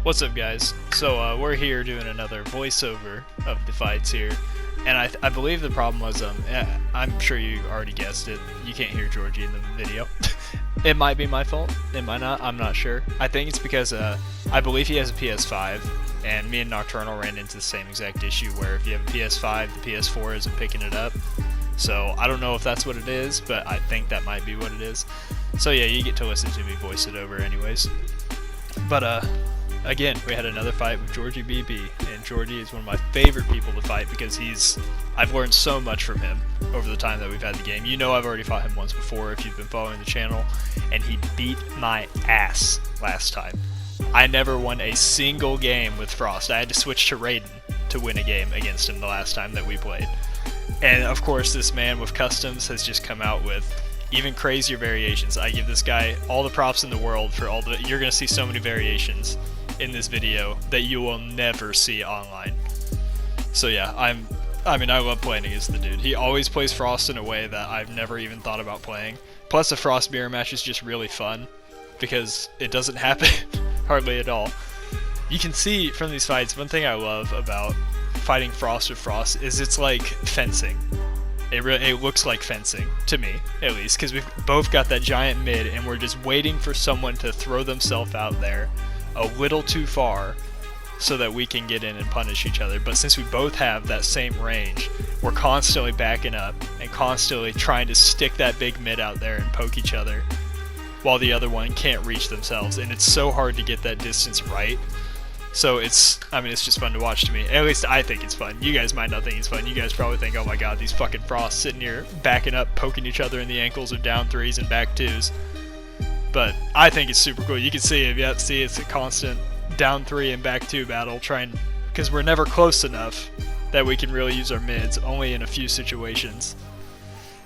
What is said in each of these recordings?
What's up, guys? So we're here doing another voiceover of the fights here, and I believe the problem was I'm sure you already guessed it. You can't hear Georgie in the video. It might be my fault. It might not. I'm not sure. I think it's because I believe he has a PS5, and me and Nocturnal ran into the same exact issue where if you have a PS5, the PS4 isn't picking it up. So I don't know if that's what it is, but I think that might be what it is. So yeah, you get to listen to me voice it over anyways. But again, we had another fight with GeorgieBB, and Georgie is one of my favorite people to fight because I've learned so much from him over the time that we've had the game. You know I've already fought him once before if you've been following the channel, and he beat my ass last time. I never won a single game with Frost. I had to switch to Raiden to win a game against him the last time that we played. And of course this man with customs has just come out with even crazier variations. I give this guy all the props in the world for all the... You're going to see so many variations in this video that you will never see online. So yeah, I mean I love playing against the dude. He always plays Frost in a way that I've never even thought about playing. Plus a Frost mirror match is just really fun because it doesn't happen hardly at all. You can see from these fights, one thing I love about fighting Frost with Frost is it's like fencing. It looks like fencing, to me, at least, because we've both got that giant mid and we're just waiting for someone to throw themselves out there a little too far so that we can get in and punish each other. But since we both have that same range, we're constantly backing up and constantly trying to stick that big mid out there and poke each other while the other one can't reach themselves, and it's so hard to get that distance right. So it's just fun to watch to me. At least I think it's fun. You guys might not think it's fun. You guys probably think, oh my god, these fucking Frosts sitting here backing up, poking each other in the ankles with down threes and back twos. But I think it's super cool. You can see it. Yeah, see, it's a constant down three and back two battle, because we're never close enough that we can really use our mids, only in a few situations.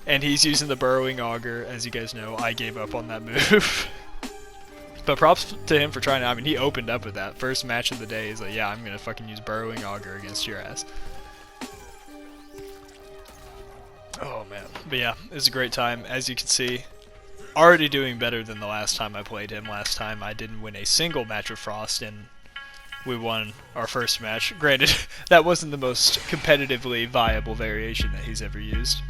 And he's using the burrowing auger. As you guys know, I gave up on that move. But props to him for trying to, he opened up with that. First match of the day, he's like, yeah, I'm gonna fucking use burrowing auger against your ass. Oh man. But yeah, it was a great time. As you can see, already doing better than the last time I played him. Last time I didn't win a single match with Frost, and we won our first match. Granted, that wasn't the most competitively viable variation that he's ever used.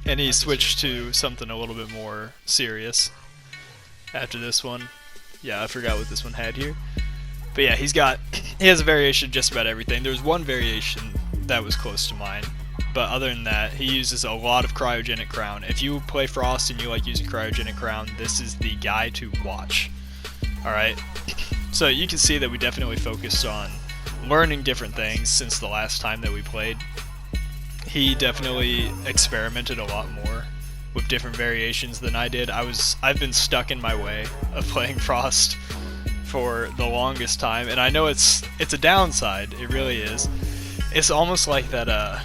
And he switched to something a little bit more serious after this one. Yeah, I forgot what this one had here. But yeah, he has a variation of just about everything. There's one variation that was close to mine, but other than that, he uses a lot of cryogenic crown. If you play Frost and you like using cryogenic crown, this is the guy to watch. Alright, so you can see that we definitely focused on learning different things since the last time that we played. He definitely experimented a lot more with different variations than I did. I've been stuck in my way of playing Frost for the longest time, and I know it's a downside. It really is. It's almost like that.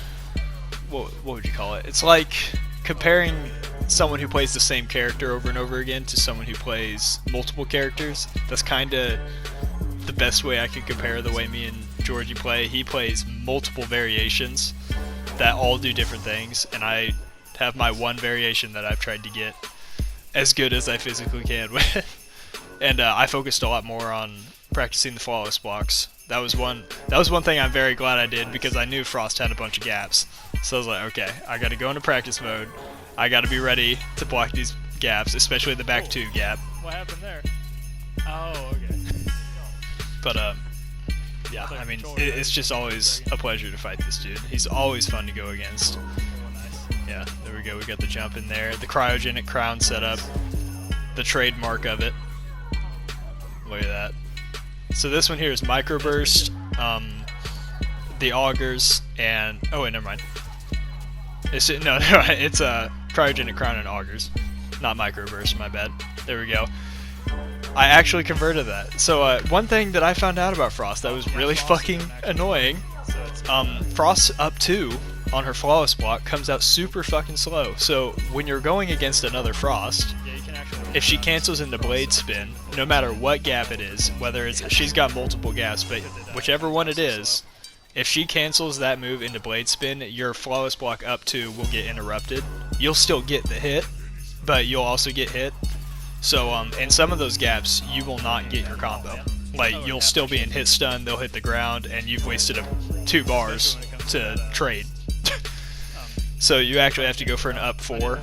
What would you call it? It's like comparing someone who plays the same character over and over again to someone who plays multiple characters. That's kind of the best way I can compare the way me and Georgie play. He plays multiple variations that all do different things, and I have my one variation that I've tried to get as good as I physically can with. And I focused a lot more on practicing the flawless blocks. That was one thing I'm very glad I did, because I knew Frost had a bunch of gaps. So I was like, okay, I gotta go into practice mode. I gotta be ready to block these gaps, especially the back two gap. What happened there? Oh, okay. But yeah, it's just always a pleasure to fight this dude. He's always fun to go against. Yeah, there we go. We got the jump in there. The cryogenic crown setup. The trademark of it. Look at that. So this one here is microburst, the augers, and oh wait, never mind. It's a cryogenic crown and augers, not microburst. My bad. There we go. I actually converted that. So one thing that I found out about Frost that was really fucking annoying. Frost up 2 on her flawless block comes out super fucking slow. So when you're going against another Frost, if she cancels into blade spin, no matter what gap it is, whether it's she's got multiple gaps, but whichever one it is, if she cancels that move into blade spin, your flawless block up 2 will get interrupted. You'll still get the hit, but you'll also get hit. So in some of those gaps, you will not get your combo. Like, you'll still be in hit stun, they'll hit the ground, and you've wasted 2 bars to trade. So you actually have to go for an up 4.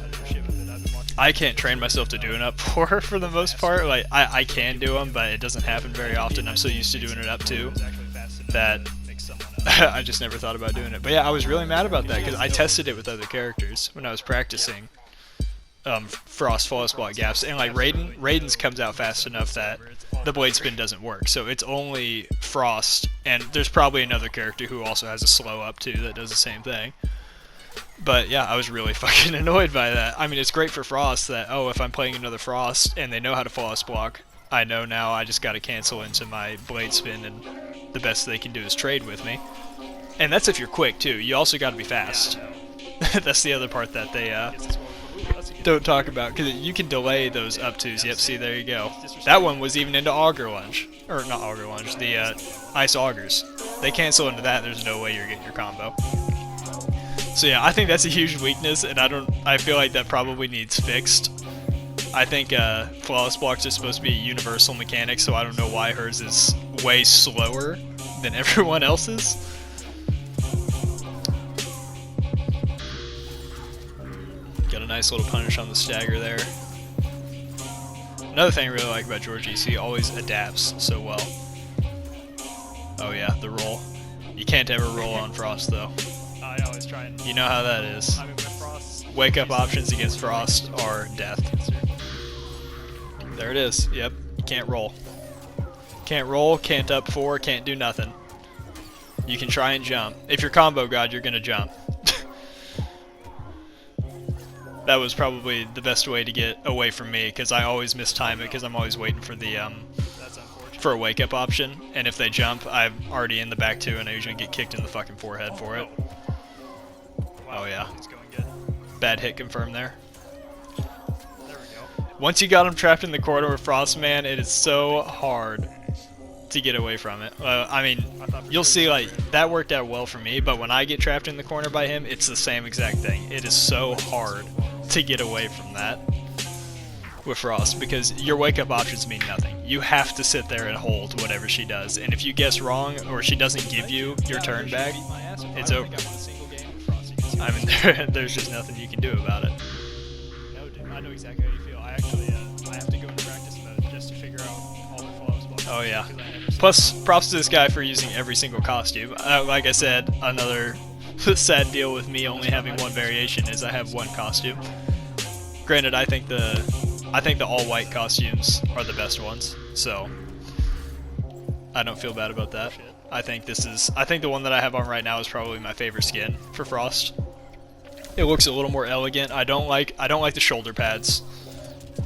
I can't train myself to do an up 4 for the most part. Like, I can do them, but it doesn't happen very often. I'm so used to doing it up 2 that I just never thought about doing it. But yeah, I was really mad about that because I tested it with other characters when I was practicing Frost flawless block gaps, and like Raiden's comes out fast enough that the blade spin doesn't work. So it's only Frost, and there's probably another character who also has a slow up too that does the same thing. But yeah, I was really fucking annoyed by that. I mean, it's great for Frost that, oh, if I'm playing another Frost and they know how to flawless block, I know now I just gotta cancel into my blade spin, and the best they can do is trade with me. And that's if you're quick too. You also gotta be fast. That's the other part that they don't talk about, because you can delay those up 2s. Yep, see, there you go. That one was even into Auger Lunge. Or not Auger Lunge, the Ice Augers. They cancel into that, there's no way you're getting your combo. So yeah, I think that's a huge weakness, and I feel like that probably needs fixed. I think flawless blocks are supposed to be a universal mechanic, so I don't know why hers is way slower than everyone else's. Got a nice little punish on the stagger there. Another thing I really like about Georgie is he always adapts so well. Oh yeah, the roll. You can't ever roll on Frost though. I always try and... You know how that is. I mean, with Frost... Wake up options against Frost are death. There it is. Yep. You can't roll. Can't roll, can't up 4, can't do nothing. You can try and jump. If you're combo god, you're gonna jump. That was probably the best way to get away from me, because I always mistime it, because I'm always waiting for the for a wake up option, and if they jump, I'm already in the back 2, and I usually get kicked in the fucking forehead for it. Oh yeah. Bad hit confirmed there. Once you got him trapped in the corner with Frost, man, it is so hard to get away from it. I mean, you'll see, like, that worked out well for me, but when I get trapped in the corner by him, it's the same exact thing. It is so hard to get away from that with Frost, because your wake-up options mean nothing. You have to sit there and hold whatever she does, and if you guess wrong, or she doesn't give you your turn back, it's over. I mean, there's just nothing you can do about it. No, dude, I know exactly how you feel. I actually, I have to go into practice mode just to figure out all the flawless blocks. Oh yeah. Plus, props to this guy for using every single costume. Like I said, another sad deal with me only having one variation is I have one costume. Granted, I think the all-white costumes are the best ones, so I don't feel bad about that. I think the one that I have on right now is probably my favorite skin for Frost. It looks a little more elegant. I don't like the shoulder pads.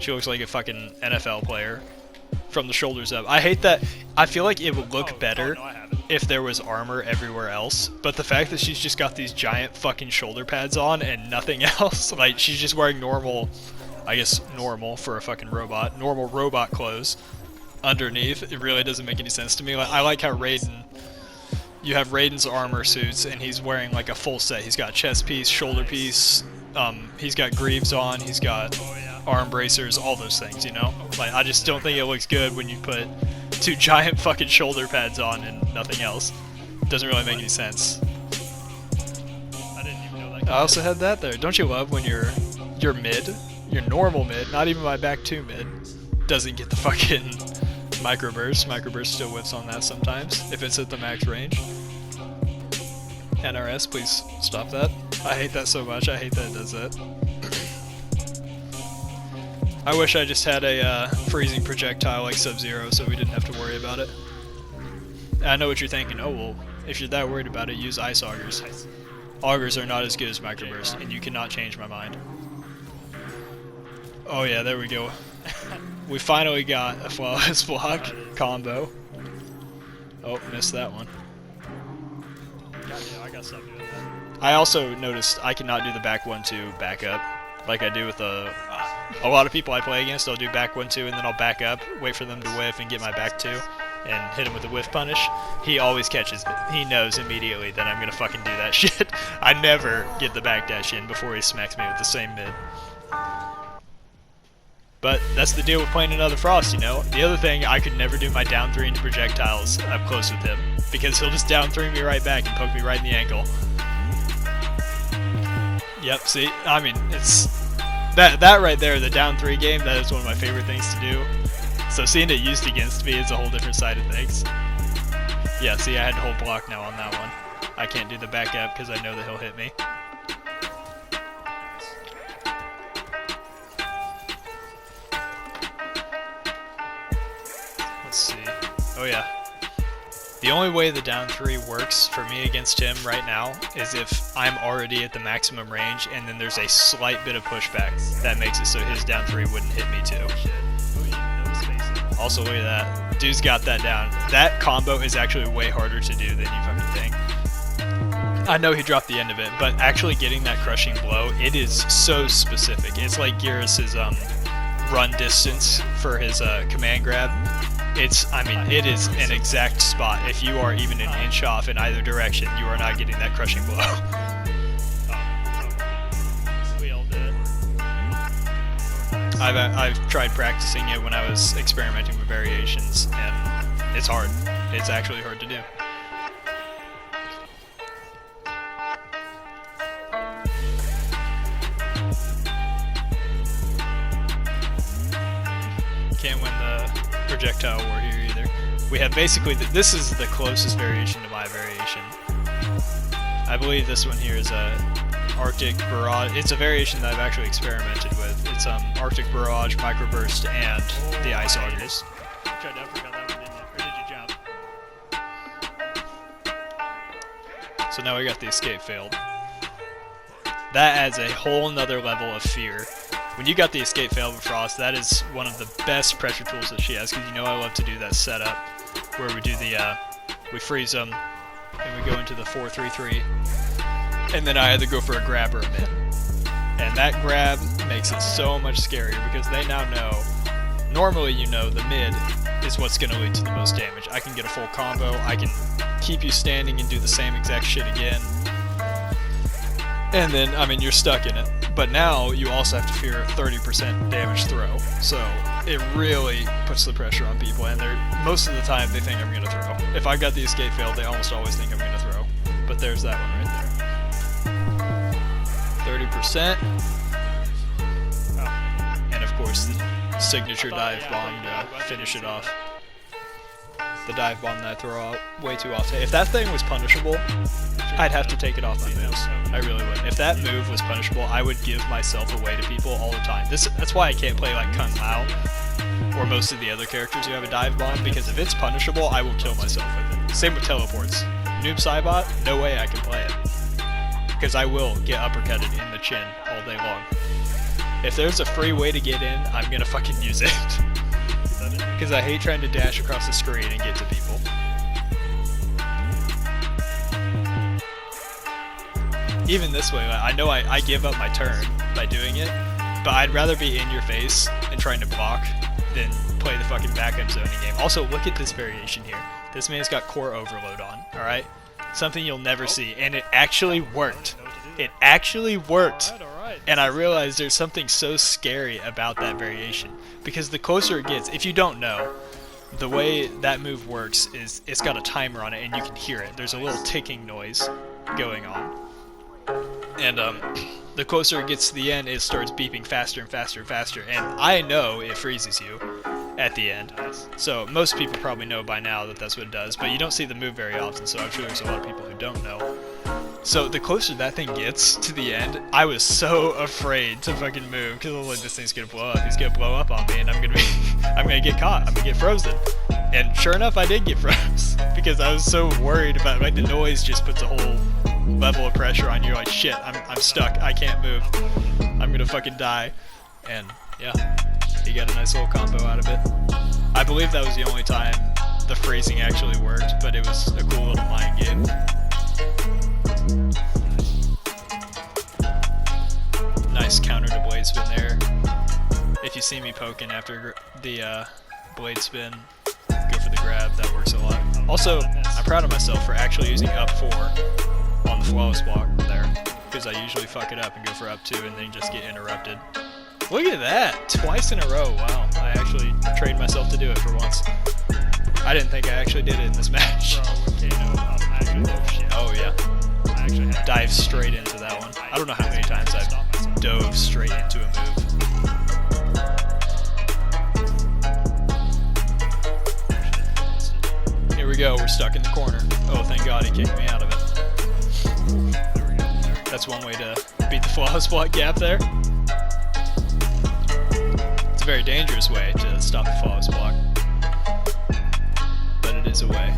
She looks like a fucking NFL player from the shoulders up. I hate that. I feel like it would look better if there was armor everywhere else, but the fact that she's just got these giant fucking shoulder pads on and nothing else, like she's just wearing normal, I guess normal for a fucking robot, normal robot clothes underneath, it really doesn't make any sense to me. Like, I like how you have Raiden's armor suits and he's wearing like a full set. He's got chest piece, shoulder piece, he's got greaves on, he's got arm bracers, all those things, you know? Like, I just don't think it looks good when you put 2 giant fucking shoulder pads on and nothing else. Doesn't really make any sense. I didn't even know that. I also had that there. Don't you love when your mid, your normal mid, not even my back 2 mid, doesn't get the fucking microburst. Microburst still whiffs on that sometimes, if it's at the max range. NRS, please stop that. I hate that so much. I hate that it does that. I wish I just had a freezing projectile like Sub-Zero so we didn't have to worry about it. I know what you're thinking. Oh, well, if you're that worried about it, use Ice Augers. Augers are not as good as Microburst, and you cannot change my mind. Oh yeah, there we go. We finally got a flawless block combo. Oh, missed that one. I got stuff doing that. I also noticed I cannot do the back 1-2 back up like I do with a lot of people I play against. I'll do back 1-2 and then I'll back up, wait for them to whiff and get my back 2 and hit him with a whiff punish. He always catches it. He knows immediately that I'm gonna fucking do that shit. I never get the back dash in before he smacks me with the same mid. But that's the deal with playing another Frost, you know? The other thing, I could never do my down 3 into projectiles up close with him, because he'll just down 3 me right back and poke me right in the ankle. Yep, see? I mean, it's... That right there, the down 3 game, that is one of my favorite things to do. So seeing it used against me is a whole different side of things. Yeah, see, I had to hold block now on that one. I can't do the back up because I know that he'll hit me. Let's see. Oh yeah. The only way the down 3 works for me against him right now is if I'm already at the maximum range and then there's a slight bit of pushback that makes it so his down 3 wouldn't hit me too. Also, look at that. Dude's got that down. That combo is actually way harder to do than you fucking think. I know he dropped the end of it, but actually getting that crushing blow, it is so specific. It's like Gear's run distance for his command grab. I mean, it is an exact spot. If you are even an inch off in either direction, you are not getting that crushing blow. I've tried practicing it when I was experimenting with variations, and it's hard. It's actually hard to do. Can't win the projectile war here either. We have basically, this is the closest variation to my variation. I believe this one here is a Arctic Barrage. It's a variation that I've actually experimented with. It's Arctic Barrage, Microburst, and the Ice Augers. Tried to uppercut that one, didn't you? Or did you jump? So now we got the escape failed. That adds a whole nother level of fear. When you got the escape failed with Frost, that is one of the best pressure tools that she has, because you know I love to do that setup where we do the, we freeze them, and we go into the 4-3-3. And then I either go for a grab or a mid. And that grab makes it so much scarier because they now know, normally you know the mid is what's going to lead to the most damage. I can get a full combo, I can keep you standing and do the same exact shit again. And then, I mean, you're stuck in it. But now you also have to fear a 30% damage throw. So it really puts the pressure on people, and most of the time they think I'm going to throw. If I got the escape failed, they almost always think I'm going to throw. But there's that one right there. 30%. Oh. And of course the signature dive bomb to finish it off. The dive bomb that I throw out way too often. If that thing was punishable, I'd have to take it off my moves. I really would. If that move was punishable, I would give myself away to people all the time. That's why I can't play like Kung Lao or most of the other characters who have a dive bomb, because if it's punishable, I will kill myself with it. Same with teleports. Noob Saibot, no way I can play it. Because I will get uppercutted in the chin all day long. If there's a free way to get in, I'm gonna fucking use it. Because I hate trying to dash across the screen and get to people. Even this way, I know I give up my turn by doing it, but I'd rather be in your face and trying to block than play the fucking backup zoning game. Also, look at this variation here. This man's got core overload on, alright? Something you'll never see, and it actually worked. It actually worked. And I realized there's something so scary about that variation, because the closer it gets, if you don't know, the way that move works is it's got a timer on it and you can hear it. There's a little ticking noise going on. And the closer it gets to the end, it starts beeping faster and faster and faster, and I know it freezes you at the end. So most people probably know by now that that's what it does, but you don't see the move very often, so I'm sure there's a lot of people who don't know. So the closer that thing gets to the end, I was so afraid to fucking move, because I was like, this thing's gonna blow up. He's gonna blow up on me, and I'm gonna get caught. I'm gonna get frozen. And sure enough, I did get froze, because I was so worried about, like, the noise just puts a whole level of pressure on you. Like, shit, I'm stuck. I can't move. I'm gonna fucking die. And yeah, he got a nice little combo out of it. I believe that was the only time the freezing actually worked, but it was a cool little mind game. Nice counter to blade spin there. If you see me poking after the blade spin, go for the grab. That works a lot. Also, I'm proud of myself for actually using up 4 on the flawless block there, because I usually fuck it up and go for up 2 and then just get interrupted. Look at that! Twice in a row. Wow. I actually trained myself to do it for once. I didn't think I actually did it in this match. Bro, with Kano, I actually dove shit. Oh yeah. I actually had Dive straight into that one. I don't know how many times I've dove straight into a move. Here we go, we're stuck in the corner. Oh, thank God he kicked me out of it. That's one way to beat the flawless block gap there. It's a very dangerous way to stop the flawless block. But it is a way.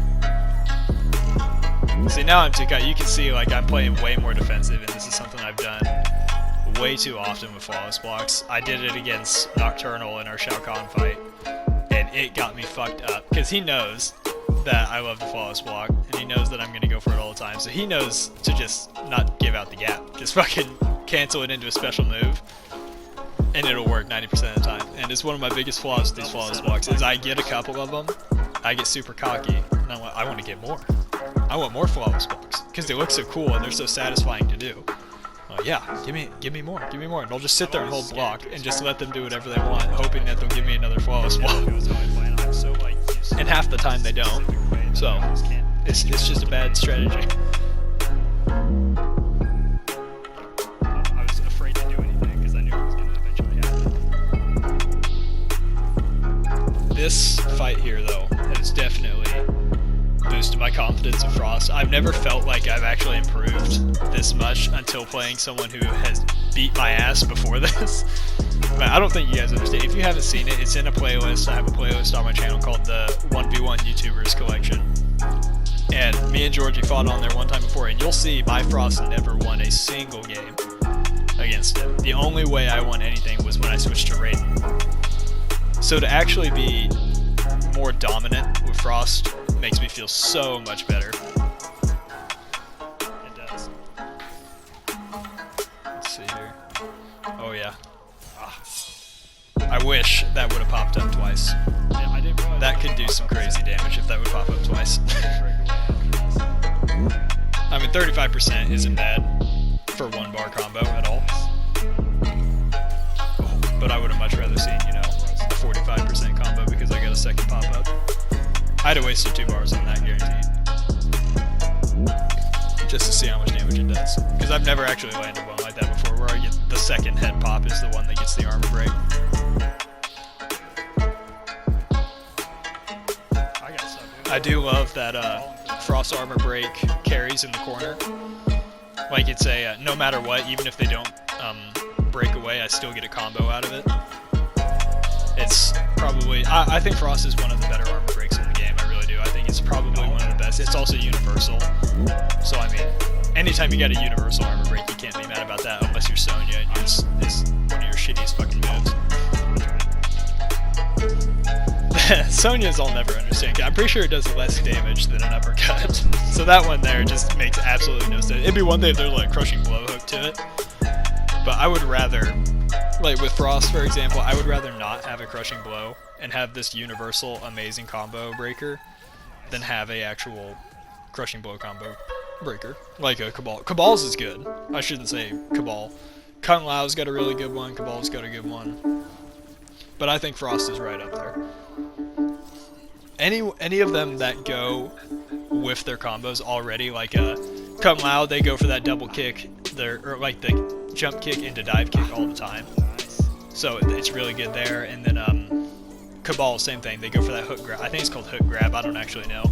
See, now I'm too cut. You can see like I'm playing way more defensive, and this is something I've done way too often with flawless blocks. I did it against Nocturnal in our Shao Kahn fight, and it got me fucked up because he knows that I love the flawless block, and he knows that I'm going to go for it all the time, so he knows to just not give out the gap. Just fucking cancel it into a special move, and it'll work 90% of the time. And it's one of my biggest flaws with these flawless blocks is I get a couple of them, I get super cocky, and I want to get more. I want more flawless blocks, because they look so cool and they're so satisfying to do. Yeah, give me more, and I'll just sit there and hold block and just let them do whatever they want, hoping that they'll give me another flawless block. And half the time they don't, so it's just a bad strategy. I was afraid to do anything because I knew it was going to eventually happen. This fight here, though, has definitely boosted my confidence in Frost. I've never felt like I've actually improved this much until playing someone who has beat my ass before this. But I don't think you guys understand. If you haven't seen it, it's in a playlist. I have a playlist on my channel called the 1v1 YouTubers Collection. And me and Georgie fought on there one time before, and you'll see my Frost never won a single game against him. The only way I won anything was when I switched to Raiden. So to actually be more dominant with Frost makes me feel so much better. It does. Let's see here. Oh yeah. I wish that would have popped up twice. Yeah, I didn't realize That could do some crazy damage if that would pop up twice. I mean, 35% isn't bad for one bar combo at all. But I would have much rather seen, you know, a 45% combo because I got a second pop up. I'd have wasted 2 bars on that, guaranteed. Just to see how much damage it does. Because I've never actually landed one like that before, where I get the second head pop is the one that gets the armor break. I do love that Frost armor break carries in the corner. Like it's a no matter what, even if they don't break away, I still get a combo out of it. It's probably, I think Frost is one of the better armor breaks in the game, I really do. I think it's probably one of the best. It's also universal. So I mean, anytime you get a universal armor break, you can't be mad about that unless you're Sonya and it's one of your shittiest fucking moves. Sonya's I'll never understand. I'm pretty sure it does less damage than an uppercut. So that one there just makes absolutely no sense. It'd be one thing if there's like crushing blow hook to it. But I would rather, like with Frost for example, I would rather not have a crushing blow and have this universal amazing combo breaker than have a actual crushing blow combo breaker. Like a Cabal. Cabal's is good. I shouldn't say Cabal. Kung Lao's got a really good one, Cabal's got a good one. But I think Frost is right up there. Any of them that go with their combos already, like Kung Lao, they go for that double kick, or like the jump kick into dive kick all the time. So it's really good there. And then Cabal, same thing. They go for that hook grab. I think it's called hook grab. I don't actually know.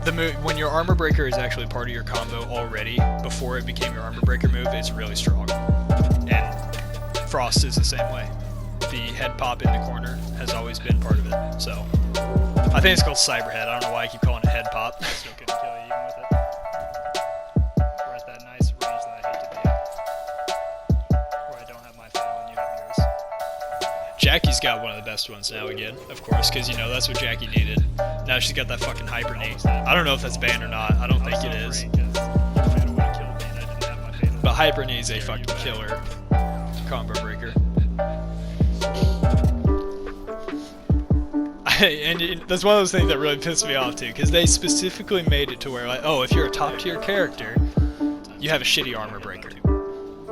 The move, when your armor breaker is actually part of your combo already before it became your armor breaker move, it's really strong. And Frost is the same way. The head pop in the corner has always been part of it. So I think it's called cyber head. I don't know why I keep calling it head pop. I still couldn't kill you even with it. We're at that nice range that I hate to be at. Where I don't have my fatal and you have yours. Jackie's got one of the best ones now again, of course, because you know that's what Jackie needed. Now she's got that fucking hyper knee. I don't know if that's banned or not. I don't think it is. But hyper knee is a fucking killer combo breaker. And that's one of those things that really pissed me off too, because they specifically made it to where like, oh, if you're a top tier character, you have a shitty armor breaker.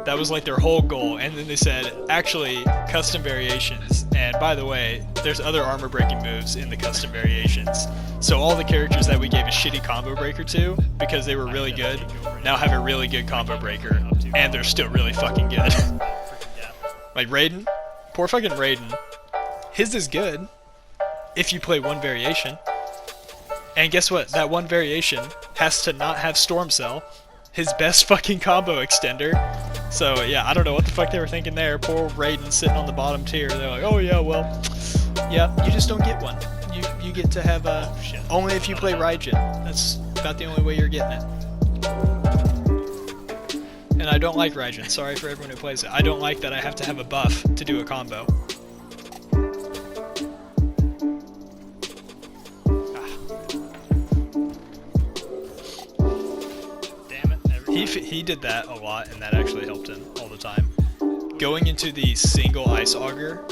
That was like their whole goal. And then they said, actually, custom variations. And by the way, there's other armor breaking moves in the custom variations. So all the characters that we gave a shitty combo breaker to, because they were really good, now have a really good combo breaker. And they're still really fucking good. Like Raiden, poor fucking Raiden. His is good if you play one variation. And guess what? That one variation has to not have Storm Cell, his best fucking combo extender. So yeah, I don't know what the fuck they were thinking there. Poor Raiden sitting on the bottom tier. They're like, oh yeah, well, yeah, you just don't get one. You get to have only if you play Raijin. That's about the only way you're getting it. And I don't like Raijin. Sorry for everyone who plays it. I don't like that I have to have a buff to do a combo. He did that a lot, and that actually helped him all the time. Going into the single Ice Auger,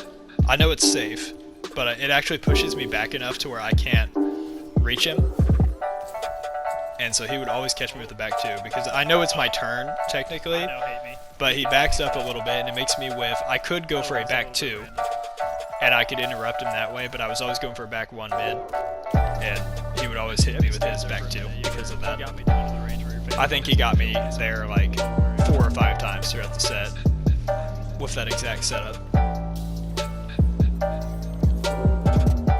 I know it's safe, but it actually pushes me back enough to where I can't reach him. And so he would always catch me with the back two, because I know it's my turn, technically, but he backs up a little bit, and it makes me whiff. I could go for a back two, and I could interrupt him that way, but I was always going for a back one mid, and he would always hit me with his back two because of that. I think he got me there like 4 or 5 times throughout the set with that exact setup.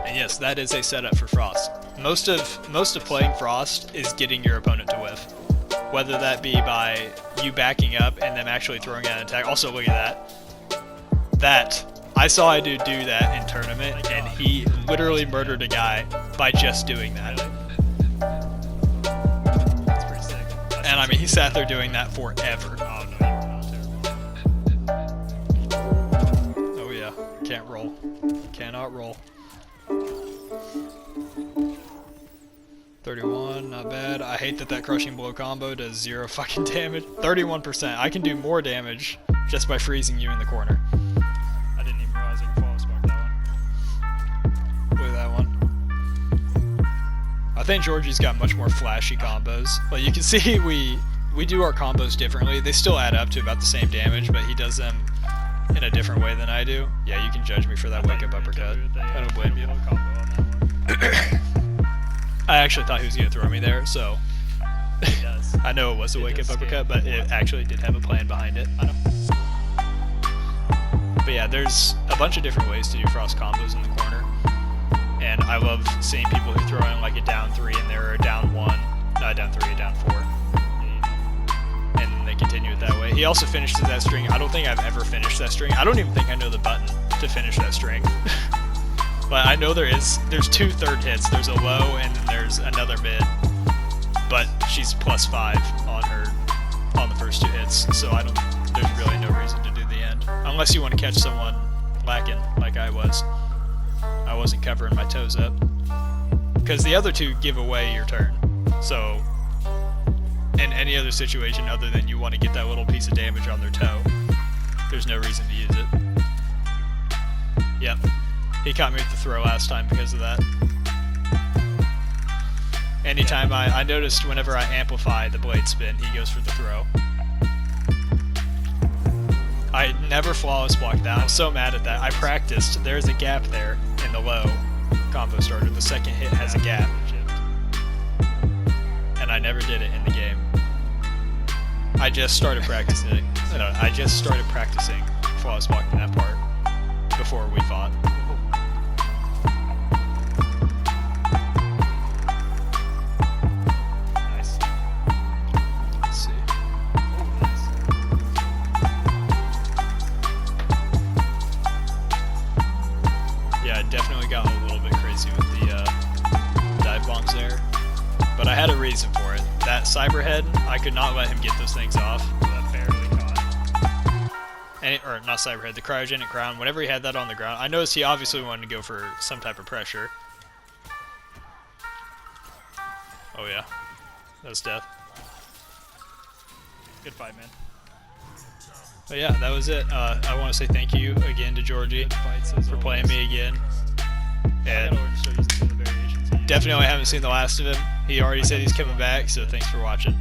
And yes, that is a setup for Frost. Most of playing Frost is getting your opponent to whiff. Whether that be by you backing up and them actually throwing out an attack. Also, look at that. I saw a dude do that in tournament, and he literally murdered a guy by just doing that. And I mean, he sat there doing that forever. Oh no, you were not terrible. Oh yeah, can't roll. Cannot roll. 31, not bad. I hate that crushing blow combo does 0 fucking damage. 31%. I can do more damage just by freezing you in the corner. I didn't even realize I could follow spark that one. Look at that one. I think Georgie's got much more flashy combos. Like you can see we do our combos differently. They still add up to about the same damage, but he does them in a different way than I do. Yeah, you can judge me for that wake up uppercut. I don't blame you. I actually thought he was gonna throw me there, so I know it was a wake up uppercut, but it actually did have a plan behind it. I know. But yeah, there's a bunch of different ways to do Frost combos in the corner. And I love seeing people who throw in like a down 3 in there, or a down 1, not a down 3, a down 4. And they continue it that way. He also finishes that string. I don't think I've ever finished that string. I don't even think I know the button to finish that string. But I know there's 2 third hits. There's a low and then there's another mid. But she's +5 on the first 2 hits. So there's really no reason to do the end. Unless you want to catch someone lacking like I was. I wasn't covering my toes up. Because the other 2 give away your turn. So, in any other situation other than you want to get that little piece of damage on their toe, there's no reason to use it. Yep. He caught me with the throw last time because of that. Anytime I noticed whenever I amplify the blade spin, he goes for the throw. I never flawless blocked that. I'm so mad at that. I practiced. There's a gap there in the low combo starter. The second hit has a gap. And I never did it in the game. I just started practicing. I just started practicing flawless blocking that part before we fought. Nice. Let's see. Yeah, I definitely got a little bit crazy with the dive bombs there. But I had a reason for it. That Cyberhead, I could not let him get those things off. That barely caught. Or not Cyberhead, the cryogenic crown. Whenever he had that on the ground, I noticed he obviously wanted to go for some type of pressure. Oh yeah, that was death. Good fight, man. But yeah, that was it. I want to say thank you again to Georgie for playing me again. And definitely haven't seen the last of him. He already said he's coming back, so thanks for watching.